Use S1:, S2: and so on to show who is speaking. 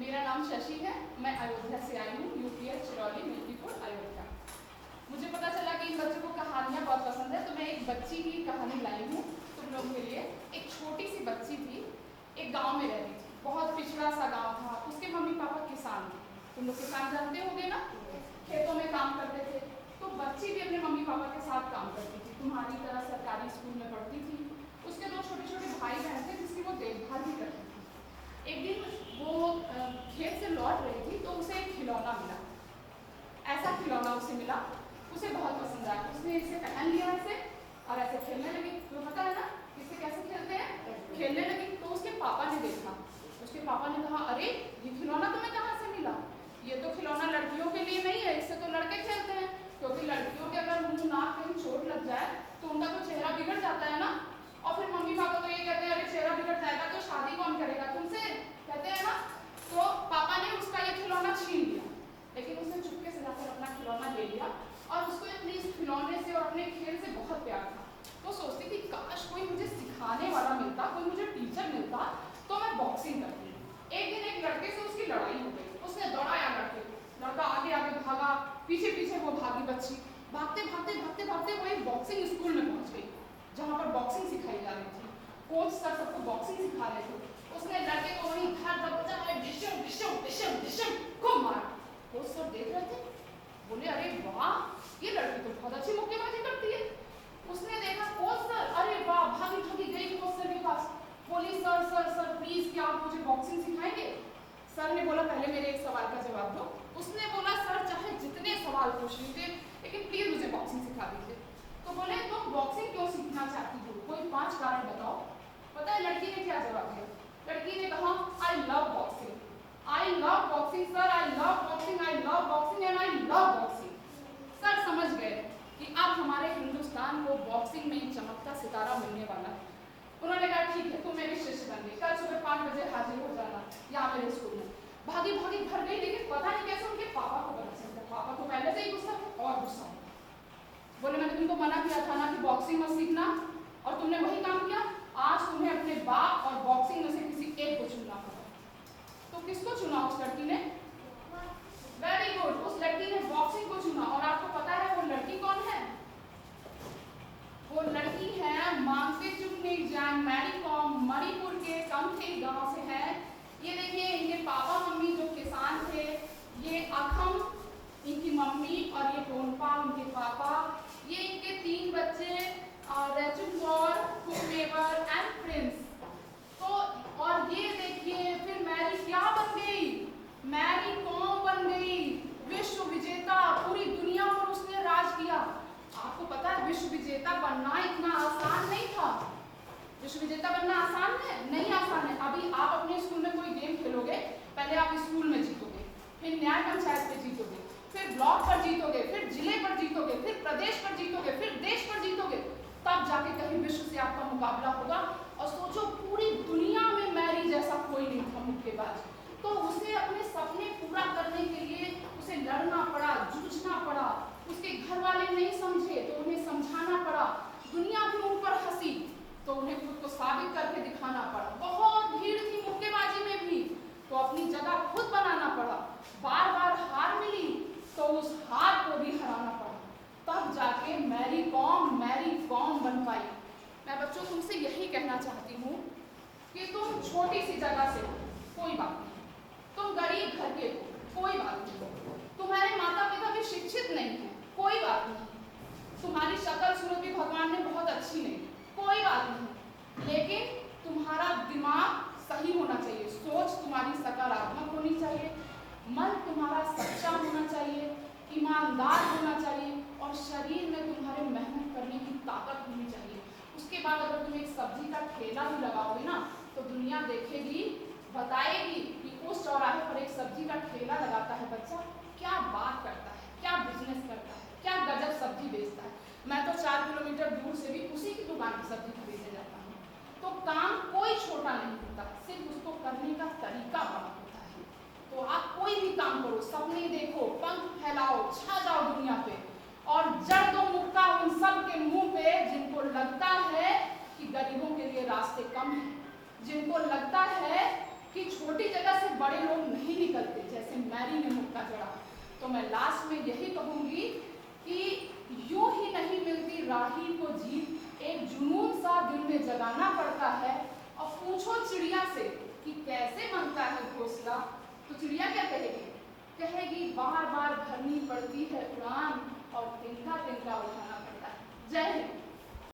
S1: मेरा नाम शशि है। मैं अयोध्या से आई हूँ, यूपीएस चिरौली मिल्कीपुर अयोध्या। मुझे पता चला कि इन बच्चों को कहानियाँ बहुत पसंद है, तो मैं एक बच्ची की कहानी लाई हूँ तुम लोगों के लिए। एक छोटी सी बच्ची थी, एक गांव में रहती थी, बहुत पिछड़ा सा गांव था। उसके मम्मी पापा किसान थे। तुम लोग किसान जानते होंगे ना, खेतों में काम करते थे। तो बच्ची भी अपने मम्मी पापा के साथ काम करती थी, तुम्हारी तरह सरकारी स्कूल में पढ़ती थी। उसके दो छोटे छोटे भाई बहन थे जिसकी वो देखभाल भी करती थी। एक दिन वो खेत से लौट रही थी तो उसे एक खिलौना मिला। ऐसा खिलौना उसे मिला, उसे बहुत पसंद आया। उसने इसे पहन लिया ऐसे और ऐसे खेलने लगी। तो पता है ना इससे कैसे खेलते हैं, खेलने लगी। तो उसके पापा ने देखा, उसके पापा ने कहा, अरे ये खिलौना तुम्हें कहाँ से मिला? ये तो खिलौना लड़कियों के लिए नहीं है, इससे तो लड़के खेलते हैं। क्योंकि लड़कियों के अगर मुंह नाक कहीं चोट लग जाए तो उनका तो चेहरा बिगड़ जाता है ना। और फिर मम्मी पापा तो ये कहते हैं, अरे चेहरा बिगड़ जाएगा तो शादी कौन करेगा तुमसे, कहते हैं ना। तो पापा ने उसका ये खिलौना छीन लिया, लेकिन उसने चुपके से जाकर अपना खिलौना ले लिया। और उसको अपने इस खिलौने से और अपने खेल से बहुत प्यार था। वो सोचती थी, काश कोई मुझे सिखाने वाला मिलता, कोई मुझे टीचर मिलता तो मैं बॉक्सिंग करती। एक दिन एक लड़के से उसकी लड़ाई हो गई। उसने दौड़ाया लड़के को, लड़का आगे आगे भागा, पीछे पीछे वो भागी बच्ची। भागते भागते भागते भागते वो एक बॉक्सिंग स्कूल में पहुंच गई, जहाँ पर बॉक्सिंग सिखाई जा रही थी। कोच सर सबको बॉक्सिंग सिखा रहे थे। उसने लड़के को वहीं घर दबोचा है, ढिशम ढिशम ढिशम ढिशम को मारा। कोच सर देख रहे थे, बोले, अरे वाह, ये लड़की तो बहुत अच्छी मुक्केबाजी करती है। उसने देखा, कोच सर, अरे वाह, भागी भागी गई कोच सर के पास। बोली, सर सर सर प्लीज क्या आप मुझे बॉक्सिंग सिखाएंगे? सर ने बोला, पहले मेरे एक सवाल का जवाब दो। उसने बोला, सर चाहे जितने सवाल पूछ लीजिए, लेकिन प्लीज मुझे बॉक्सिंग सिखा दीजिए। तो बोले, तुम बॉक्सिंग क्यों सीखना चाहती हो, कोई 5 कारण बताओ। पता है लड़की ने क्या जवाब दिया? लड़की ने कहा, I love boxing, I love boxing sir, I love boxing, I love boxing and I love boxing. Sir समझ गए कि अब हमारे हिंदुस्तान को बॉक्सिंग में एक चमकता सितारा मिलने वाला है। उन्होंने कहा, ठीक है, तुम मेरी शिष्य बन गई, कल सुबह 5 बजे हाजिर हो जाना यहाँ मेरे स्कूल में। भागी भागी घर गई, लेकिन पता नहीं कैसे उनके पापा को पता चलता। पापा को पहले से ही गुस्सा और गुस्सा। बोले, मैंने तुमको मना किया था ना कि बॉक्सिंग मत सीखना, और तुमने वही काम किया। आज तुम्हें अपने बाप और बॉक्सिंग में से किसी एक को चुनना होगा। तो किसको चुना उस लड़की ने? वेरी गुड, उस लड़की ने बॉक्सिंग को चुना। और आपको पता है वो लड़की कौन है? वो लड़की है मानसी चुंगनी मैरी कॉम, मणिपुर के कमथी गांव से है। ये देखिए, इनके पापा मम्मी जो किसान थे, ये अखम इनकी मम्मी और ये टोनपा उनके पापा। ये इनके 3 बच्चे, रेचुगौर, हुकमेवर एंड प्रिंस। तो और ये देखिए, फिर मैरी क्या बन गई? मैरी कॉम बन गई, विश्व विजेता। पूरी दुनिया पर उसने राज किया। आपको पता है विश्व विजेता बनना इतना आसान नहीं था। विश्व विजेता बनना आसान है? नहीं आसान है। अभी आप अपने स्कूल में कोई गेम खेलोगे, पहले आप स्कूल में जीतोगे, फिर न्याय पंचायत पे जीतोगे, फिर ब्लॉक पर जीतोगे, फिर जिले पर जीतोगे, फिर प्रदेश पर जीतोगे, फिर देश पर जीतोगे, तब जाके कहीं विश्व से आपका मुकाबला होगा। और सोचो, पूरी दुनिया में मैरी जैसा कोई नहीं था मुक्केबाज। तो उसे अपने सपने पूरा करने के लिए उसे लड़ना पड़ा, जूझना पड़ा। उसके घर वाले नहीं समझे तो उन्हें समझाना पड़ा। दुनिया भी उन पर हंसी तो उन्हें खुद को साबित करके दिखाना पड़ा। बहुत भीड़ थी मुक्केबाजी में भी, तो अपनी जगह खुद बनाना पड़ा। बार बार हार मिली तो उस हार को भी हराना पड़ा, तब जाके मैरी कॉम बन पाई। मैं बच्चों तुमसे यही कहना चाहती हूँ कि तुम छोटी सी जगह से हो, कोई बात नहीं। तुम गरीब घर के हो, कोई बात नहीं। तुम्हारे माता पिता भी शिक्षित नहीं है, कोई बात नहीं। तुम्हारी शक्ल सूरत भी भगवान ने बहुत अच्छी नहीं, कोई बात नहीं। लेकिन तुम्हारा दिमाग सही होना चाहिए, सोच तुम्हारी सकारात्मक होनी चाहिए, मन तुम्हारा सच्चा होना चाहिए, ईमानदार होना चाहिए, और शरीर में तुम्हारे मेहनत करने की ताकत होनी चाहिए। उसके बाद अगर तुम एक सब्जी का ठेला भी लगाओगे ना, तो दुनिया देखेगी, बताएगी कि उस चौराहे पर एक सब्जी का ठेला लगाता है बच्चा, क्या बात करता है, क्या बिजनेस करता है, क्या गजब सब्जी बेचता है। मैं तो 4 किलोमीटर दूर से भी उसी की दुकान की सब्जी खरीदने जाता हूँ। तो काम कोई छोटा नहीं होता, सिर्फ उसको करने का तरीका बड़ा होता है। तो आप कोई भी काम करो, सपने देखो, पंख फैलाओ, छा जाओ दुनिया पे, और जड़ दो मुक्का उन सब के मुंह पे जिनको लगता है कि गरीबों के लिए रास्ते कम हैं, जिनको लगता है कि छोटी जगह से बड़े लोग नहीं निकलते, जैसे मैरी ने मुक्का जड़ा। तो मैं लास्ट में यही कहूँगी कि यूं ही नहीं मिलती राही को जीत, एक जुनून सा दिल में जगाना पड़ता है। और पूछो चिड़िया से कि कैसे बनता है घोंसला, तो चिड़िया क्या कहेगी? कहेगी बार बार भरनी पड़ती है उड़ान और तिनका तिनका उठाना पड़ता है। जय हिंद।